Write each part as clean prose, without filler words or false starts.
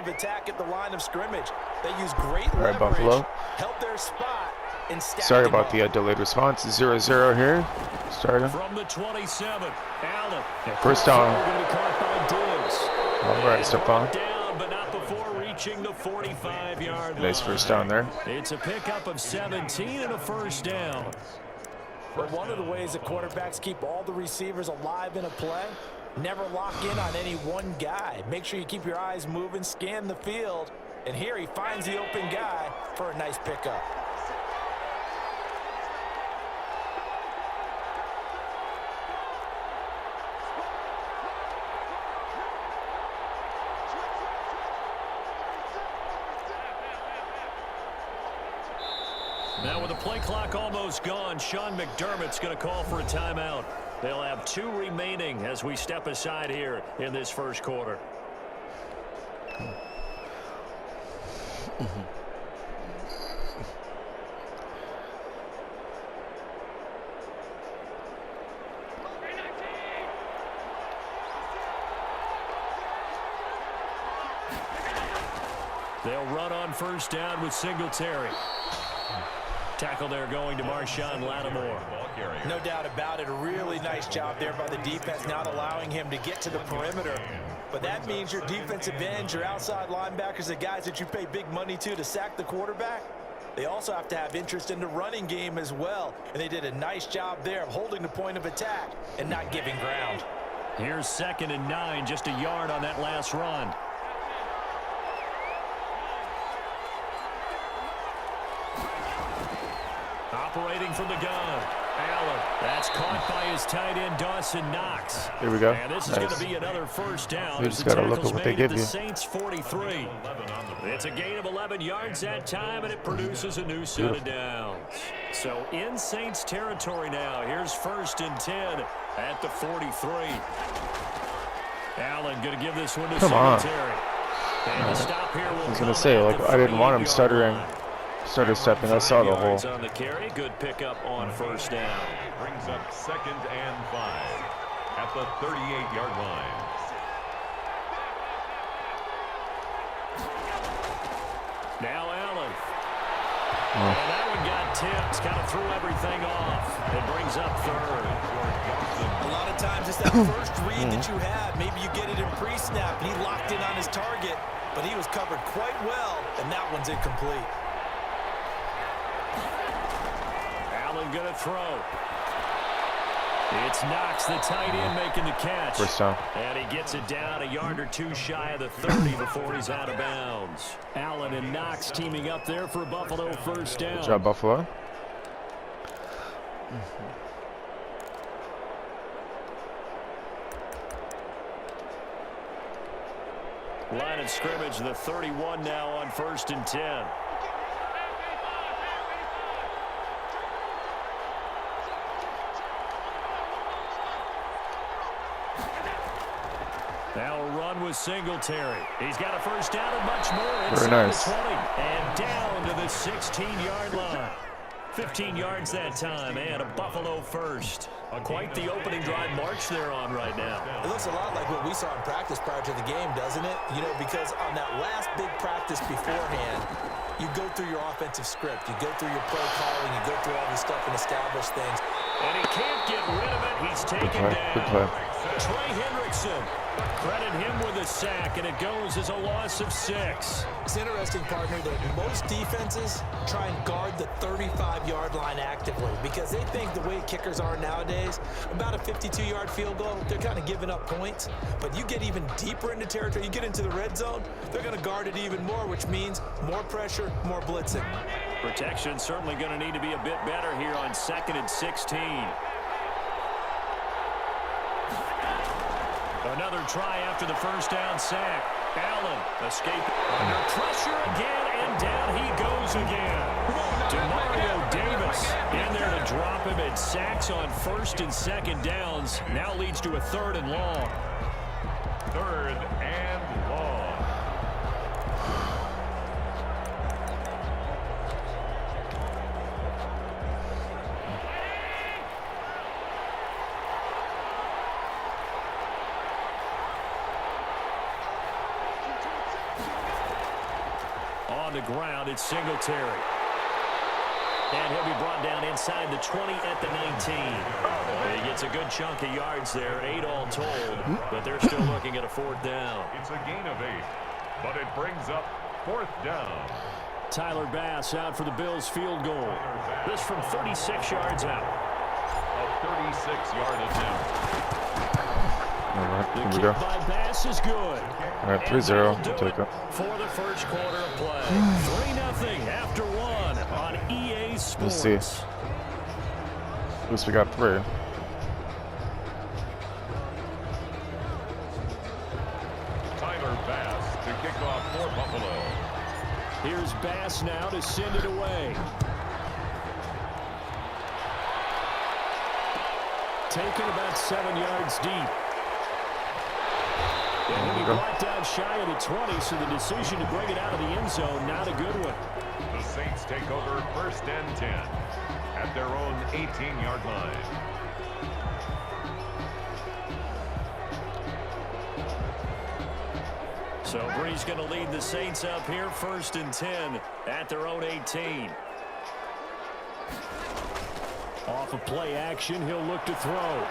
of attack at the line of scrimmage. They use great leverage, Buffalo. help their spot, and stack Sorry them about up. the delayed response. 0-0 here. Starting. From the 27, Allen. First down. Going to be caught by Diggs. All right, Stephon. Down, but not before reaching the 45-yard line. Nice first down there. It's a pickup of 17 and a first down. But one of the ways that quarterbacks keep all the receivers alive in a play, never lock in on any one guy. Make sure you keep your eyes moving, scan the field, and here he finds the open guy for a nice pickup. Now with the play clock almost gone, Sean McDermott's going to call for a timeout. They'll have 2 remaining as we step aside here in this first quarter. They'll run on first down with Singletary. Tackle there going to Marshawn Lattimore. No doubt about it. A really nice job there by the defense, not allowing him to get to the perimeter. But that means your defensive ends, your outside linebackers, the guys that you pay big money to sack the quarterback, they also have to have interest in the running game as well. And they did a nice job there of holding the point of attack and not giving ground. Here's 2nd and 9, just a yard on that last run. Operating from the gun, Allen. That's caught by his tight end, Dawson Knox. Here we go. And this is going to be another first down. You just got to look at what they give you. Saints 43. It's a gain of 11 yards that time, and it produces a new set of downs. So in Saints territory now. Here's 1st and 10 at the 43. Allen going to give this one to Singletary. And the stop here will I was going to say, like, I didn't want him stuttering. Started stepping. I saw the hole. On the carry. Good pickup on first down. Brings up 2nd and 5 at the 38-yard line. Now Allen. And that one got tipped. Kind of threw everything off. It brings up 3rd. A lot of times it's that first read that you have. Maybe you get it in pre-snap, and he locked in on his target, but he was covered quite well, and that one's incomplete. Allen going to throw. It's Knox, the tight end, making the catch. First down. And he gets it down a yard or 2 shy of the 30 before he's out of bounds. Allen and Knox teaming up there for Buffalo first down. Good job, Buffalo. Line of scrimmage, the 31 now on 1st and 10. Now a run with Singletary. He's got a first down and much more. Very nice. The 20 and down to the 16-yard line. 15 yards that time and a Buffalo first. Quite the opening drive march they're on right now. It looks a lot like what we saw in practice prior to the game, doesn't it? You know, because on that last big practice beforehand, you go through your offensive script. You go through your play calling. You go through all this stuff and establish things. And he can't get rid of it. He's taken down. Good play. Trey Hendrickson. Credit him with a sack, and it goes as a loss of 6. It's interesting, partner, that most defenses try and guard the 35-yard line actively because they think the way kickers are nowadays, about a 52-yard field goal, they're kind of giving up points. But you get even deeper into territory, you get into the red zone, they're going to guard it even more, which means more pressure, more blitzing. Protection certainly going to need to be a bit better here on 2nd and 16. Another try after the first down sack. Allen escaped under pressure again, and down he goes again. Demario Davis in there to drop him, and sacks on 1st and 2nd downs. Now leads to a 3rd and long. 3rd and long. On the ground, it's Singletary. And he'll be brought down inside the 20 at the 19. He gets a good chunk of yards there, 8 all told, but they're still looking at a 4th down. It's a gain of 8, but it brings up 4th down. Tyler Bass out for the Bills field goal. This from 36 yards out. A 36-yard attempt. All right, The here we kick go. by Bass is good. All right, 3-0. We'll take it. For the first quarter of play. 3-0 after 1 on EA Sports. Let's see. At least we got 3. Tyler Bass to kick off for Buffalo. Here's Bass now to send it away. Taken about 7 yards deep. And he'll be brought down shy of the 20, so the decision to bring it out of the end zone, not a good one. The Saints take over 1st and 10 at their own 18-yard line. So Bree's going to lead the Saints up here 1st and 10 at their own 18. Off of play action, he'll look to throw.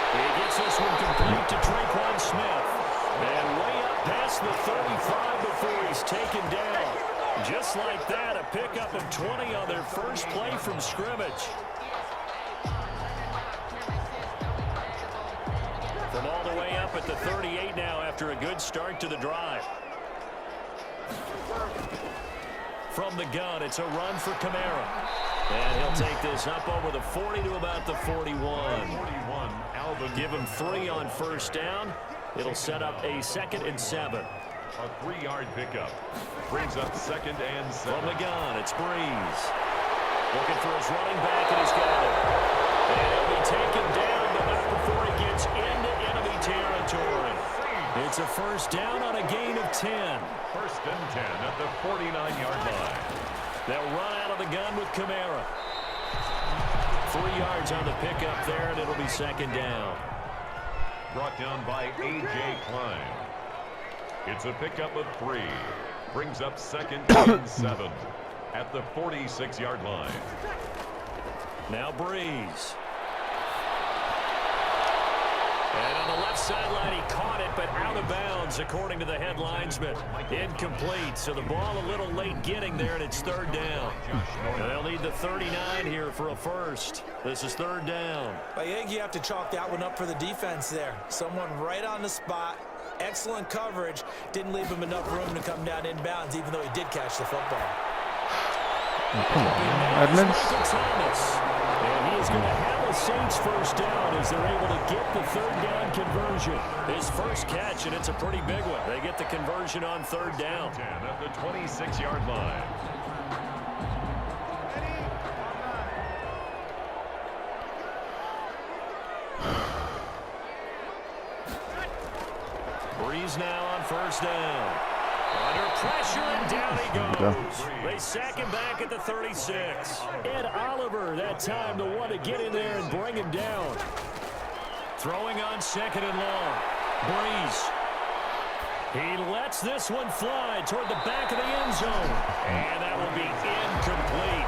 He gets this one complete to Traquan Smith. And way up past the 35 before he's taken down. Just like that, a pickup of 20 on their first play from scrimmage. From all the way up at the 38 now after a good start to the drive. From the gun, it's a run for Kamara. And he'll take this up over the 40 to about the 41. Give him 3 on 1st down. It'll set up a 2nd and 7. A 3-yard pickup brings up 2nd and 7. From the gun, it's Breeze. Looking for his running back, and he's got it. And he'll be taken down, but not before he gets into enemy territory. It's a 1st down on a gain of 10. 1st and 10 at the 49-yard line. They'll run out of the gun with Kamara. 3 yards on the pickup there, and it'll be 2nd down. Brought down by A.J. Klein. It's a pickup of 3. Brings up 2nd and 7 at the 46-yard line. Now Breeze. And on the left sideline, he caught it, but out of bounds, according to the head linesman. Incomplete, so the ball a little late getting there, and it's 3rd down. And they'll need the 39 here for a 1st. This is 3rd down. I think you have to chalk that one up for the defense there. Someone right on the spot. Excellent coverage. Didn't leave him enough room to come down inbounds, even though he did catch the football. Oh, come on, Edmonds. And he is going to have a Saints 1st down as they're able to get the 3rd down conversion. His first catch, and it's a pretty big one. They get the conversion on 3rd down. 10 at the 26-yard line. Breeze now on 1st down. Under pressure, and down he goes. They sack him back at the 36. Ed Oliver, that time, the one to get in there and bring him down. Throwing on 2nd and long. Breeze. He lets this one fly toward the back of the end zone. And that will be incomplete.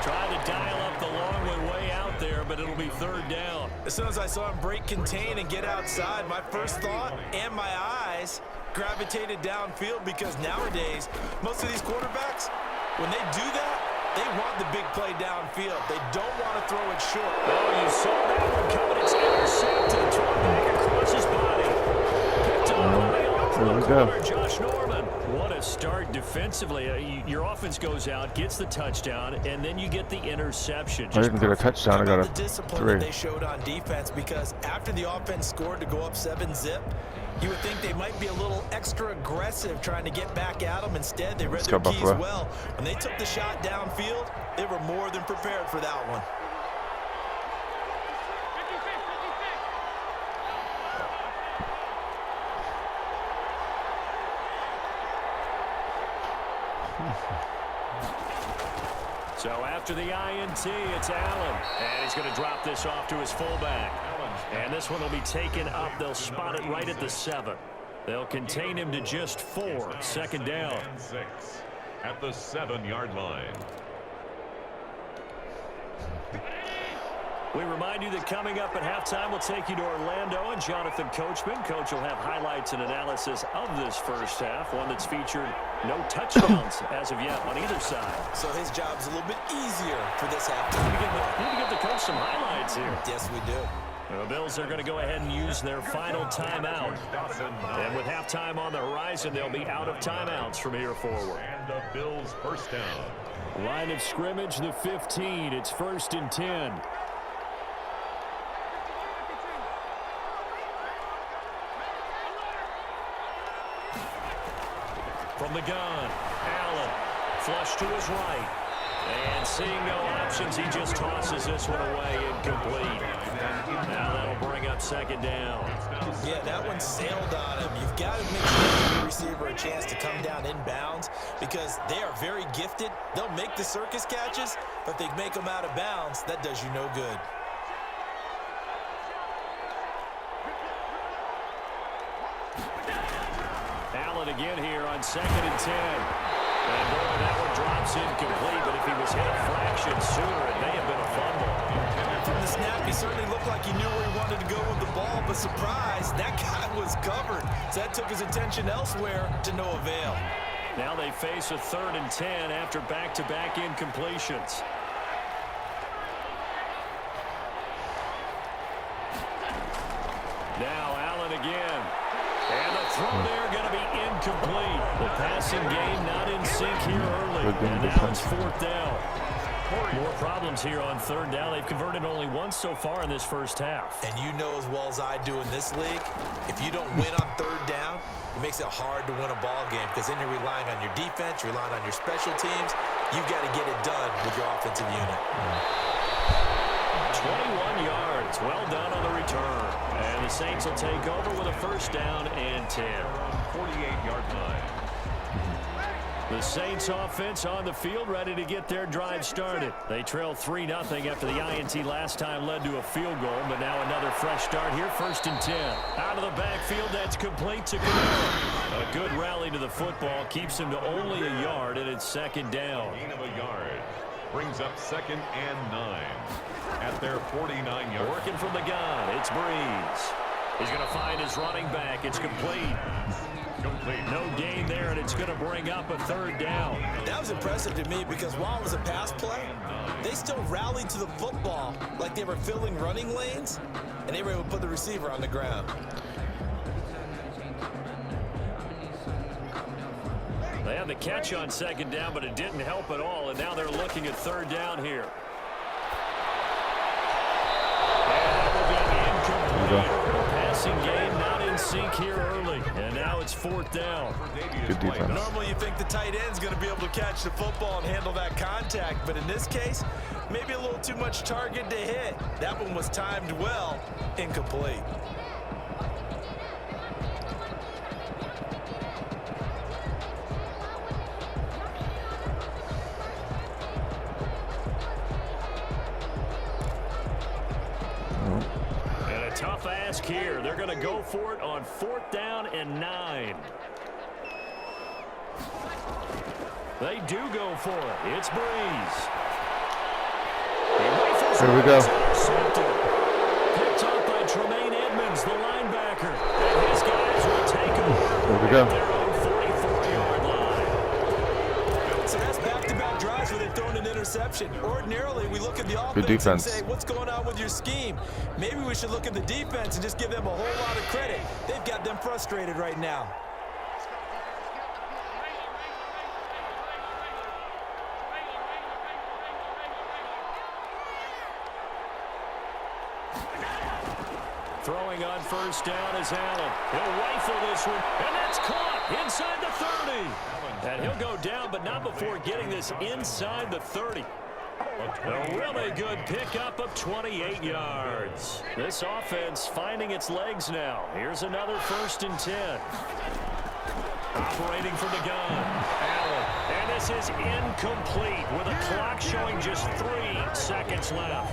Trying to dial up the long way out there, but it'll be 3rd down. As soon as I saw him break contain and get outside, my first thought and my eyes gravitated downfield, because nowadays, most of these quarterbacks, when they do that, they want the big play downfield. They don't want to throw it short. Oh, you saw that one coming. It's intercepted. Thrown back across his body. Picked up by the off-field corner, Josh Norman. What a start defensively. Your offense goes out, gets the touchdown, and then you get the interception. I didn't get a touchdown. I got a the discipline 3. that they showed on defense, because after the offense scored to go up 7-zip, you would think they might be a little extra aggressive trying to get back at them. Instead, they read their keys well. When they took the shot downfield, they were more than prepared for that one. So after the INT, it's Allen. And he's going to drop this off to his fullback. And this one will be taken up. They'll spot it right at the 7. They'll contain him to just 4. Second down. 6 at the 7-yard line. We remind you that coming up at halftime, we'll take you to Orlando and Jonathan Coachman. Coach will have highlights and analysis of this first half, one that's featured no touchdowns as of yet on either side. So his job's a little bit easier for this halftime. We need to give the coach some highlights here. Yes, we do. The Bills are going to go ahead and use their final timeout. And with halftime on the horizon, they'll be out of timeouts from here forward. And the Bills first down. Line of scrimmage, the 15. It's 1st and 10. From the gun, Allen, flush to his right. And seeing no options, he just tosses this one away, incomplete. Now that'll bring up 2nd down. Yeah, that one sailed on him. You've got to make sure you give the receiver a chance to come down inbounds because they are very gifted. They'll make the circus catches, but they make them out of bounds. That does you no good. Allen again here on 2nd and 10. And boy, that one drops incomplete, but if he was hit a fraction sooner, it may have been a fumble. From the snap, he certainly looked like he knew where he wanted to go with the ball, but surprise, that guy was covered. So that took his attention elsewhere to no avail. Now they face a 3rd and 10 after back-to-back incompletions. Now Allen again. And the throw there going to be incomplete. The passing game not in sync here early. And now it's 4th down. More problems here on 3rd down. They've converted only once so far in this first half. And you know as well as I do in this league, if you don't win on 3rd down, it makes it hard to win a ball game because then you're relying on your defense, you're relying on your special teams. You've got to get it done with your offensive unit. 21 yards. Well done on the return. And the Saints will take over with a 1st down and 10. 48-yard line. The Saints offense on the field ready to get their drive started. They trail 3-0 after the INT last time led to a field goal, but now another fresh start here, 1st and 10. Out of the backfield, that's complete to Kamara. A good rally to the football keeps him to only a yard, and it's 2nd down. Gain of a yard. Brings up 2nd and 9 at their 49-yard. Working from the gun, it's Breeze. He's going to find his running back. It's complete. No gain there, and it's going to bring up a 3rd down. That was impressive to me because while it was a pass play, they still rallied to the football like they were filling running lanes, and they were able to put the receiver on the ground. They had the catch on 2nd down, but it didn't help at all, and now they're looking at 3rd down here. And that will be incomplete. Passing game not in sync here early, and now it's 4th down. Good defense. Normally you think the tight end's going to be able to catch the football and handle that contact, but in this case, maybe a little too much target to hit. That one was timed well, incomplete. Tough ask here. They're going to go for it on 4th down and 9. They do go for it. It's Breeze. Here we go. Picked up by Tremaine Edmonds, the linebacker. And his guys will take over. Here we go. Their own 44-yard line. So that's back-to-back drives where they've thrown an interception. Ordinarily, we look at the Good offense and defense. say, what's going on with your scheme? Maybe we should look at the defense and just give them a whole lot of credit. They've got them frustrated right now. Throwing on 1st down is Allen. He'll rifle this one, and that's caught inside the 30. And he'll go down, but not before getting this inside the 30. A really good pickup of 28 yards. This offense finding its legs now. Here's another 1st and 10. Operating from the gun, Allen. And this is incomplete with a clock showing just 3 seconds left.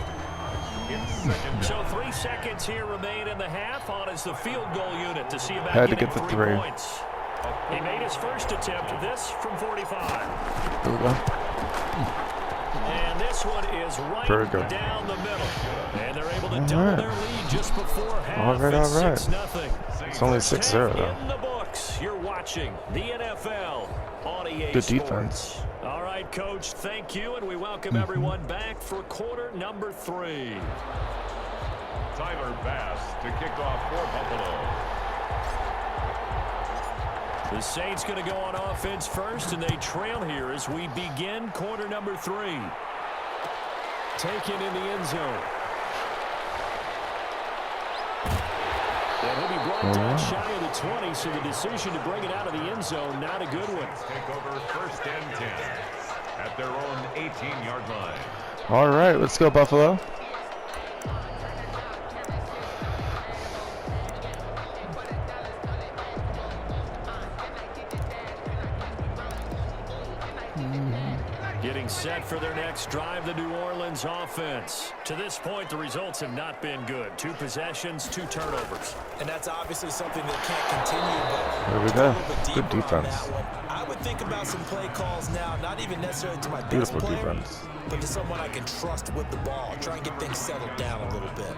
It's second down. So 3 seconds here remain in the half. On is the field goal unit to see about Had to getting get the 3 3. points. He made his first attempt, this from 45. There we go. And this one is Very good. right down the middle. And they're able to double their lead just before half. All right. It's 6-0. It's only 6-0 though. In the books, you're watching the NFL on EA Good Sports. defense. All right, Coach, thank you, and we welcome everyone back for quarter number 3. Tyler Bass to kick off for Buffalo. The Saints going to go on offense first, and they trail here as we begin quarter number 3. Taken in the end zone. And he'll be brought down shy of the 20, so the decision to bring it out of the end zone, not a good one. Take over first and 10 at their own 18-yard line. All right, let's go Buffalo. Getting set for their next drive, the New Orleans offense. To this point, the results have not been good. 2 possessions, 2 turnovers. And that's obviously something that can't continue, but There we to go. a little bit Good deeper on defense. that one, I would think about some play calls now, not even necessarily to my best Beautiful player, defense. but to someone I can trust with the ball. Try and get things settled down a little bit.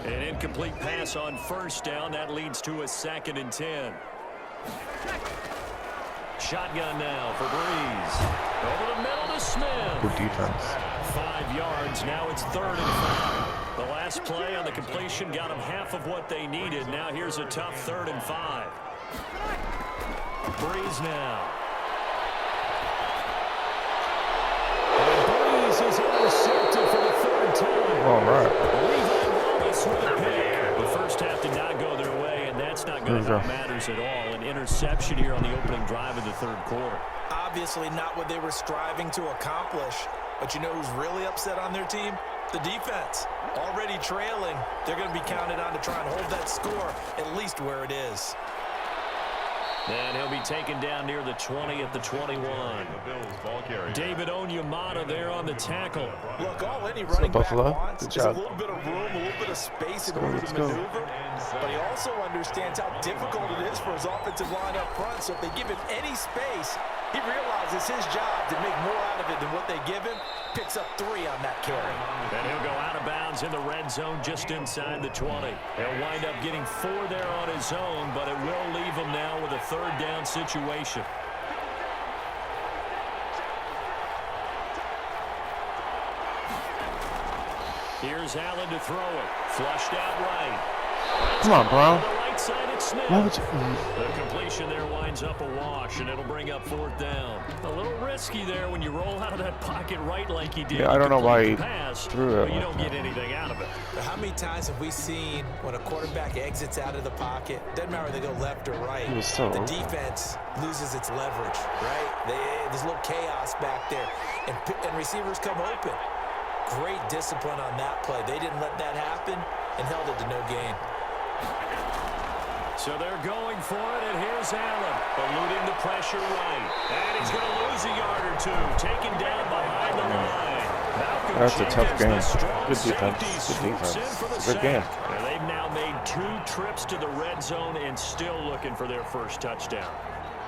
An incomplete pass on first down. That leads to a 2nd and 10. Shotgun now for Breeze. Over the middle to Smith. Good defense. 5 yards. Now it's 3rd and 5. The last play on the completion got them half of what they needed. Now here's a tough 3rd and 5. Breeze now. And Breeze is intercepted for the 3rd time. All right. With a pick. The first half did not go their way, and that's not going to help matters at all. An interception here on the opening drive of the 3rd quarter. Obviously not what they were striving to accomplish, but you know who's really upset on their team? The defense. Already trailing, they're going to be counted on to try and hold that score at least where it is. And he'll be taken down near the 20 at the 21. The Bills ball carrier. David Onyemata there on the tackle. Look, all any running back Buffalo. wants Good is a job. little bit of room, a little bit of space in Let's go, order let's to go. maneuver. But he also understands how difficult it is for his offensive line up front. So if they give him any space, he realizes his job to make more out of it than what they give him. Picks up 3 on that carry. And he'll go out of bounds in the red zone just inside the 20. He'll wind up getting 4 there on his own, but it will leave him now with a 3rd down situation. Here's Allen to throw it. Flushed out right. Come on, bro. To the right side, it's Smith. Why would you? The completion there winds up a wash, and it'll bring up 4th down. A little risky there when you roll out of that pocket right like he did. Yeah, I don't know why he pass, threw it but you like don't that. get anything out of it. But how many times have we seen when a quarterback exits out of the pocket, doesn't matter whether they go left or right, He was so the open. defense loses its leverage, right? There's a little chaos back there, and receivers come open. Great discipline on that play. They didn't let that happen and held it to no gain. So they're going for it, and here's Allen, eluding the pressure right. And he's going to lose a yard or 2, taken down behind the line. Malcolm That's a tough Jenkins, game. the strong Good defense. safety, Good swoops defense. in for the It's a good game. sack. And they've now made 2 trips to the red zone and still looking for their first touchdown.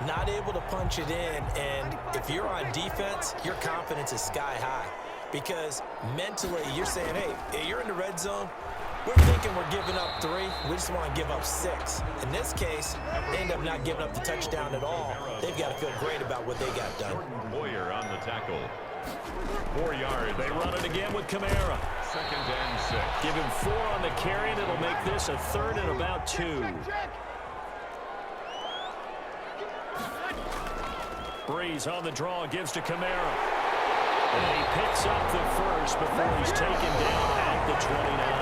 Not able to punch it in, and if you're on defense, your confidence is sky high. Because mentally, you're saying, hey, you're in the red zone. We're thinking we're giving up 3. We just want to give up 6. In this case, they end up not giving up the touchdown at all. They've got to feel great about what they got done. Jordan Boyer on the tackle. 4 yards. They run it again with Kamara. 2nd and 6. Give him 4 on the carry, and it'll make this a 3rd and about 2. Breeze on the draw, gives to Kamara. And he picks up the first before he's taken down at the 29.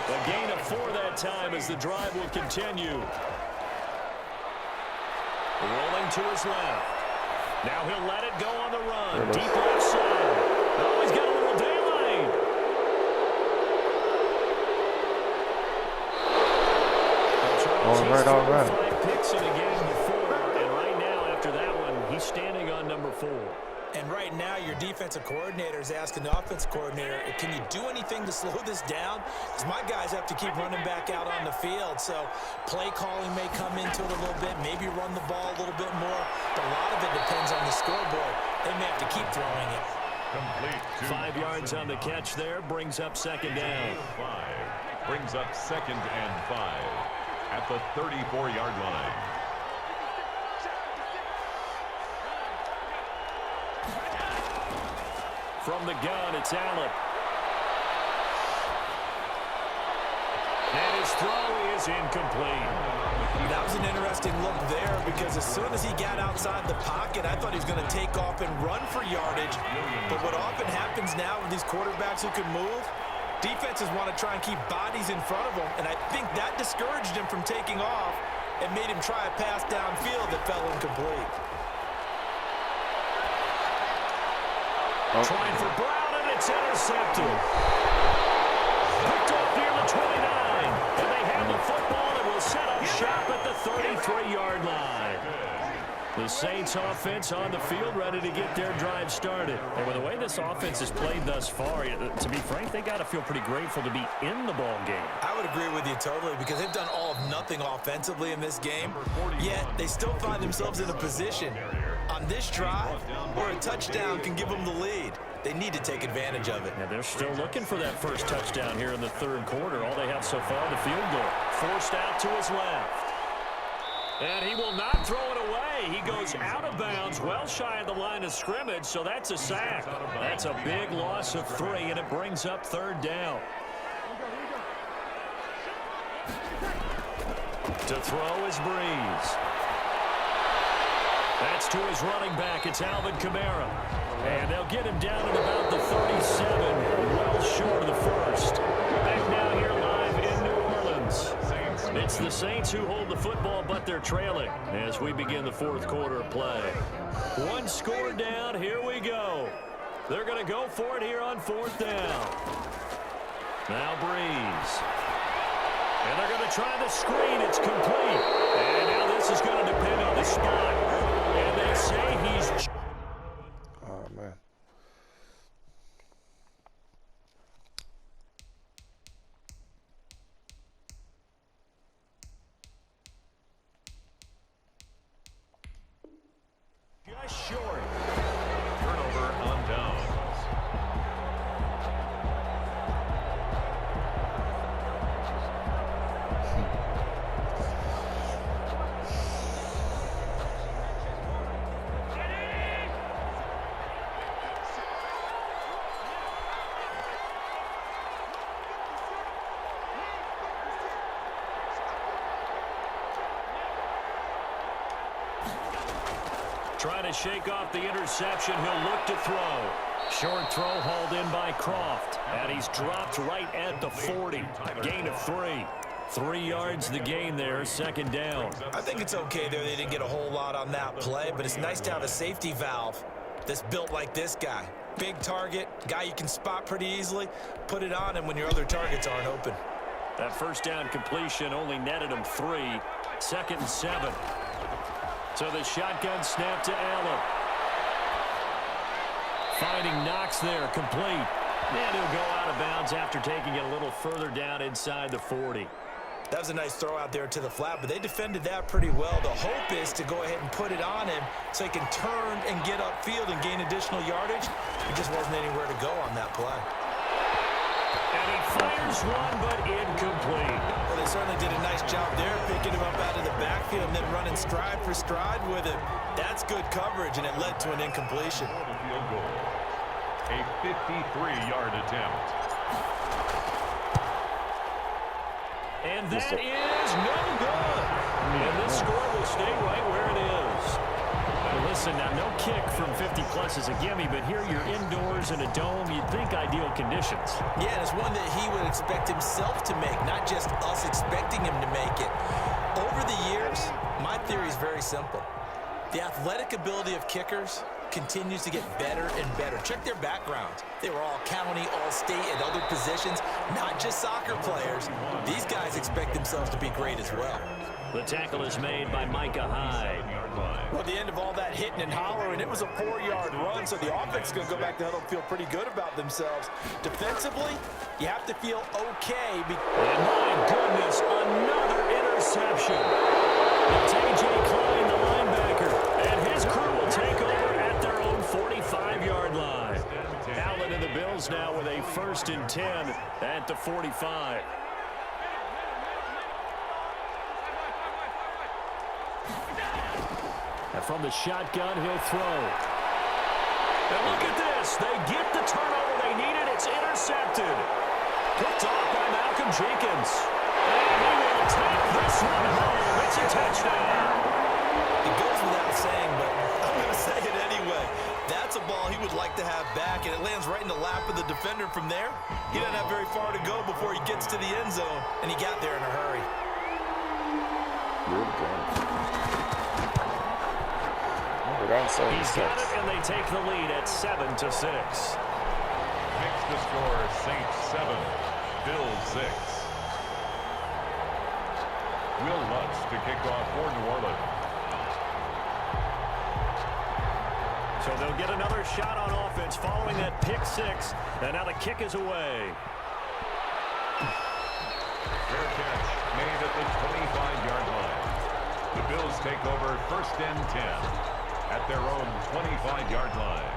A gain of 4 that time as the drive will continue. Rolling to his left. Now he'll let it go on the run. Deep left side. Oh, he's got a little daylight. All right. 5 picks in a game before, and right now after that one, he's standing on number 4. And right now, your defensive coordinator is asking the offensive coordinator, can you do anything to slow this down? Because my guys have to keep running back out on the field. So play calling may come into it a little bit, maybe run the ball a little bit more. But a lot of it depends on the scoreboard. They may have to keep throwing it. Complete. 5 yards on the catch there, brings up second down. 5. Brings up 2nd and 5 at the 34-yard line. From the gun, it's Allen. And his throw is incomplete. That was an interesting look there because as soon as he got outside the pocket, I thought he was going to take off and run for yardage. But what often happens now with these quarterbacks who can move, defenses want to try and keep bodies in front of them, and I think that discouraged him from taking off and made him try a pass downfield that fell incomplete. Trying for Brown, and it's intercepted. Picked off near the 29, and they have the football and will set up shop at the 33-yard line. The Saints offense on the field ready to get their drive started. And with the way this offense has played thus far, to be frank, they got to feel pretty grateful to be in the ball game. I would agree with you totally because they've done all of nothing offensively in this game, yet they still find themselves in a position on this drive where a touchdown can give them the lead. They need to take advantage of it. Yeah, they're still looking for that first touchdown here in the third quarter. All they have so far, the field goal. Forced out to his left. And he will not throw it away. He goes out of bounds, well shy of the line of scrimmage, so that's a sack. That's a big loss of 3, and it brings up third down. To throw is Breeze. That's to his running back. It's Alvin Kamara. And they'll get him down at about the 37, well short of the first. Back now here live in New Orleans. It's the Saints who hold the football, but they're trailing as we begin the fourth quarter of play. 1 score down. Here we go. They're going to go for it here on 4th down. Now Breeze. And they're going to try the screen. It's complete. And now this is going to depend on the spot. And they say he's... Oh, man. Just short. Turnover on downs. Trying to shake off the interception. He'll look to throw. Short throw hauled in by Croft. And he's dropped right at the 40. Gain of 3. 3 yards the gain there, 2nd down. I think it's okay there. They didn't get a whole lot on that play, but it's nice to have a safety valve that's built like this guy. Big target, guy you can spot pretty easily. Put it on him when your other targets aren't open. That first down completion only netted him 3. 2nd and 7. So the shotgun snap to Allen. Finding Knox there, complete. And he'll go out of bounds after taking it a little further down inside the 40. That was a nice throw out there to the flat, but they defended that pretty well. The hope is to go ahead and put it on him so he can turn and get upfield and gain additional yardage. He just wasn't anywhere to go on that play. And he fires one, but incomplete. Well, they certainly did a nice job there, picking him up out of the backfield and then running stride for stride with him. That's good coverage, and it led to an incompletion. Field goal. A 53-yard attempt. And that is no good. And this score will stay right where it is. Now listen, now no kick from 50-plus is a gimme, but here you're indoors in a dome. You'd think ideal conditions. Yeah, and it's one that he would expect himself to make, not just us expecting him to make it. Over the years, my theory is very simple. The athletic ability of kickers continues to get better and better. Check their backgrounds. They were all county, all state, and other positions, not just soccer players. These guys expect themselves to be great as well. The tackle is made by Micah Hyde. Well, at the end of all that hitting and hollering, it was a 4-yard run, so the offense is going to go back to huddle and feel pretty good about themselves. Defensively, you have to feel okay. And my goodness, another interception. It's A.J. Klein, the linebacker, and his crew will take over at their own 45-yard line. Allen and the Bills now with a 1st and 10 at the 45. And from the shotgun, he'll throw. And look at this. They get the turnover they needed. It's intercepted. Picked off by Malcolm Jenkins. And he will take this one home. It's a touchdown. It goes without saying, but I'm going to say it anyway. That's a ball he would like to have back, and it lands right in the lap of the defender from there. He doesn't have very far to go before he gets to the end zone, and he got there in a hurry. He's got it, and they take the lead at 7-6. Makes the score Saints 7, Bills 6. Will Lutz to kick off for New Orleans. So they'll get another shot on offense following that pick 6, and now the kick is away. Fair catch made at the 25-yard line. The Bills take over 1st and 10 at their own 25-yard line.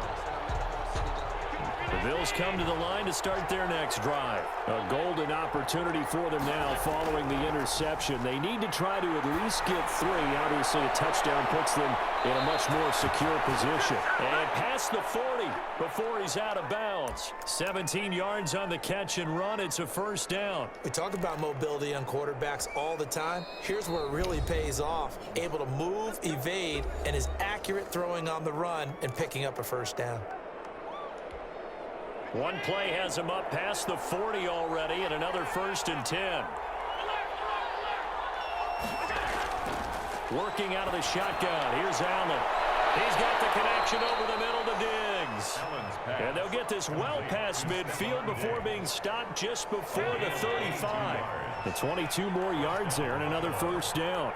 The Bills come to the line to start their next drive. A golden opportunity for them now following the interception. They need to try to at least get 3. Obviously, a touchdown puts them in a much more secure position. And past the 40 before he's out of bounds. 17 yards on the catch and run. It's a 1st down. We talk about mobility on quarterbacks all the time. Here's where it really pays off. Able to move, evade, and is accurate throwing on the run and picking up a 1st down. One play has him up past the 40 already, and another 1st and 10. Working out of the shotgun. Here's Allen. He's got the connection over the middle to Diggs. And they'll get this well past midfield before being stopped just before the 35. The 22 more yards there and another 1st down.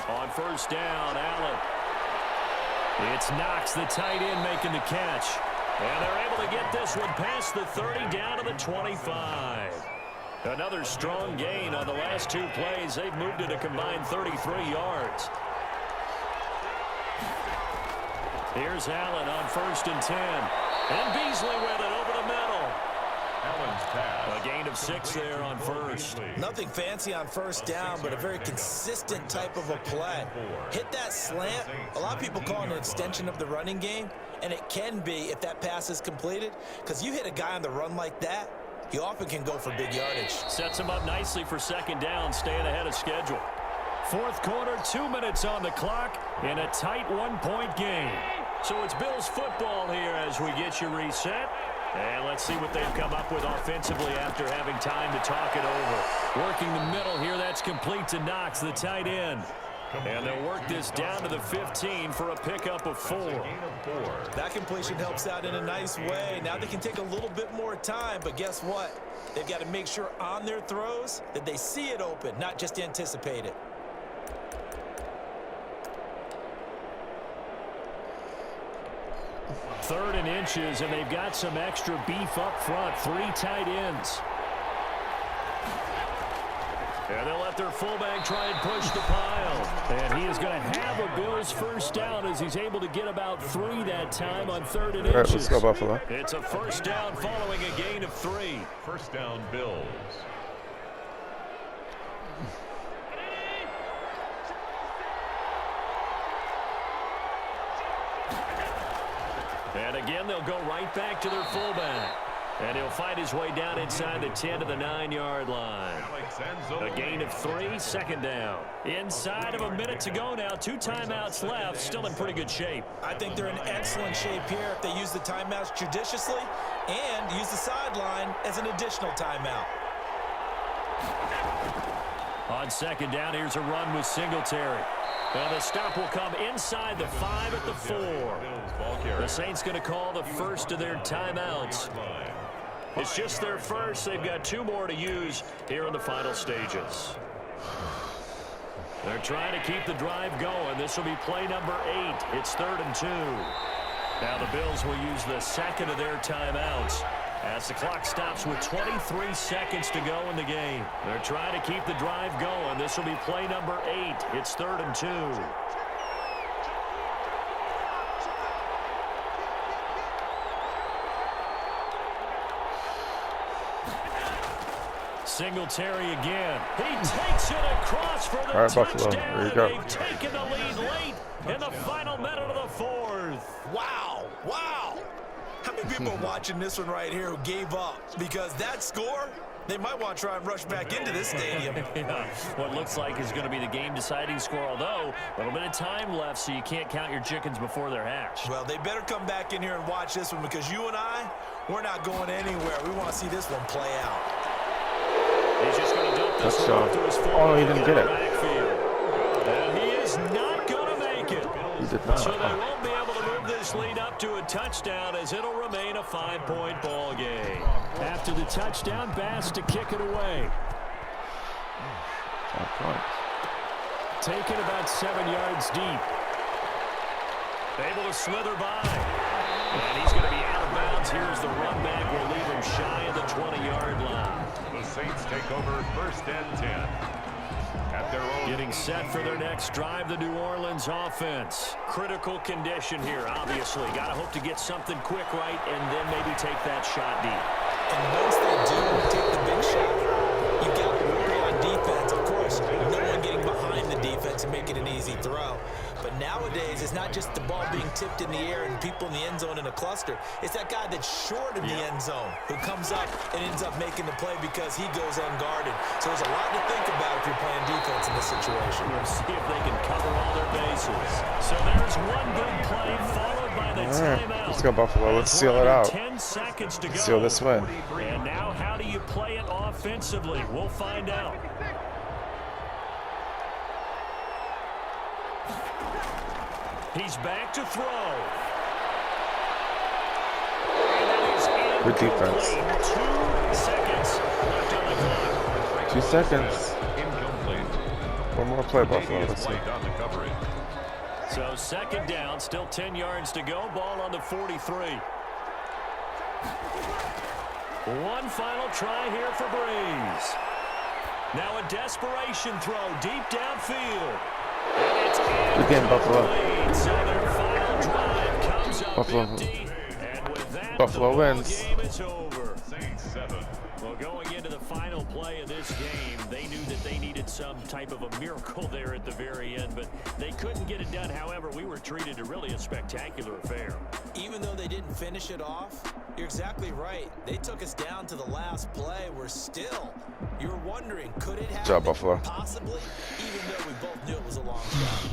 On 1st down, Allen. It's Knox, the tight end, making the catch. And they're able to get this one past the 30 down to the 25. Another strong gain on the last 2 plays. They've moved it a combined 33 yards. Here's Allen on 1st and 10. And Beasley with it over the middle. Allen's pass. A gain of 6 there on 1st. Nothing fancy on 1st down, but a very consistent type of a play. Hit that slant. A lot of people call it an extension of the running game, and it can be if that pass is completed, because you hit a guy on the run like that, he often can go for big yardage. Sets him up nicely for 2nd down, staying ahead of schedule. 4th quarter, 2 minutes on the clock in a tight 1-point game. So it's Bills football here as we get you reset. And let's see what they've come up with offensively after having time to talk it over. Working the middle here, that's complete to Knox, the tight end. And they'll work this down to the 15 for a pickup of 4. That completion helps out in a nice way. Now they can take a little bit more time, but guess what? They've got to make sure on their throws that they see it open, not just anticipate it. Third and inches, and they've got some extra beef up front. 3 tight ends. And they'll let their fullback try and push the pile. And he is going to have a Bills 1st down as he's able to get about 3 that time on 3rd and inches. All right, let's go Buffalo. It's a 1st down following a gain of 3. 1st down, Bills. And again, they'll go right back to their fullback. And he'll fight his way down inside the 10 to the 9-yard line. A gain of 3, 2nd down. Inside of a minute to go now. 2 timeouts left. Still in pretty good shape. I think they're in excellent shape here if they use the timeouts judiciously and use the sideline as an additional timeout. On second down, here's a run with Singletary. And the stop will come inside the 5 at the 4. The Saints going to call the first of their timeouts. It's just their first. They've got 2 more to use here in the final stages. They're trying to keep the drive going. This will be play number 8. It's 3rd and 2. Now the Bills will use the second of their timeouts as the clock stops with 23 seconds to go in the game. They're trying to keep the drive going. This will be play number 8. It's 3rd and 2. Singletary again. He takes it across for the touchdown. There you go. They've taken the lead late in the final minute of the 4th. Wow. Wow. How many people are watching this one right here who gave up? Because that score, they might want to try and rush back into this stadium. Yeah, what looks like is going to be the game-deciding score, although a little bit of time left, so you can't count your chickens before they're hatched. Well, they better come back in here and watch this one because you and I, we're not going anywhere. We want to see this one play out. He's just going to dump this one off to his fullback. Oh, he didn't get it. And he is not going to make it. He did not. So they won't be able to move this lead up to a touchdown as it'll remain a 5-point ball game. After the touchdown, Bass to kick it away. 5 points. Taken about 7 yards deep. Able to slither by. And he's going to be out of bounds. Here's the run back. Will leave him shy of the 20-yard line. The Saints take over 1st and 10. At their own. Getting set for their next drive, the New Orleans offense. Critical condition here, obviously. Got to hope to get something quick right and then maybe take that shot deep. And once they do take the big shot, you've got to worry on defense. Of course, no one getting behind the defense and making an easy throw. But nowadays, it's not just the ball being tipped in the air and people in the end zone in a cluster. It's that guy that's short of the end zone who comes up and ends up making the play because he goes unguarded. So there's a lot to think about if you're playing defense in this situation. We'll see if they can cover all their bases. So there's one big play followed by the timeout. Let's go, Buffalo. Let's seal it out. 10 seconds to go. Seal this win. And now how do you play it offensively? We'll find out. He's back to throw. And that is good defense. 2 seconds left on the clock. 2 seconds. Incomplete. One more play, Buffalo. Let's see. On the coverage. So 2nd down, still 10 yards to go. Ball on the 43. One final try here for Breeze. Now a desperation throw deep downfield. And it's Good game, Buffalo. so their final drive comes up Buffalo. empty. And with that, Buffalo the wins. game is over. Saints 7. Well, going into the final play of this game, they knew that they needed some type of a miracle there at the very end, but they couldn't get it done. However, we were treated to really a spectacular affair. Even though they didn't finish it off, you're exactly right. They took us down to the last play. We're still, you're wondering, could it happen? Good job, Buffalo. Possibly, even though we both knew it was a long shot.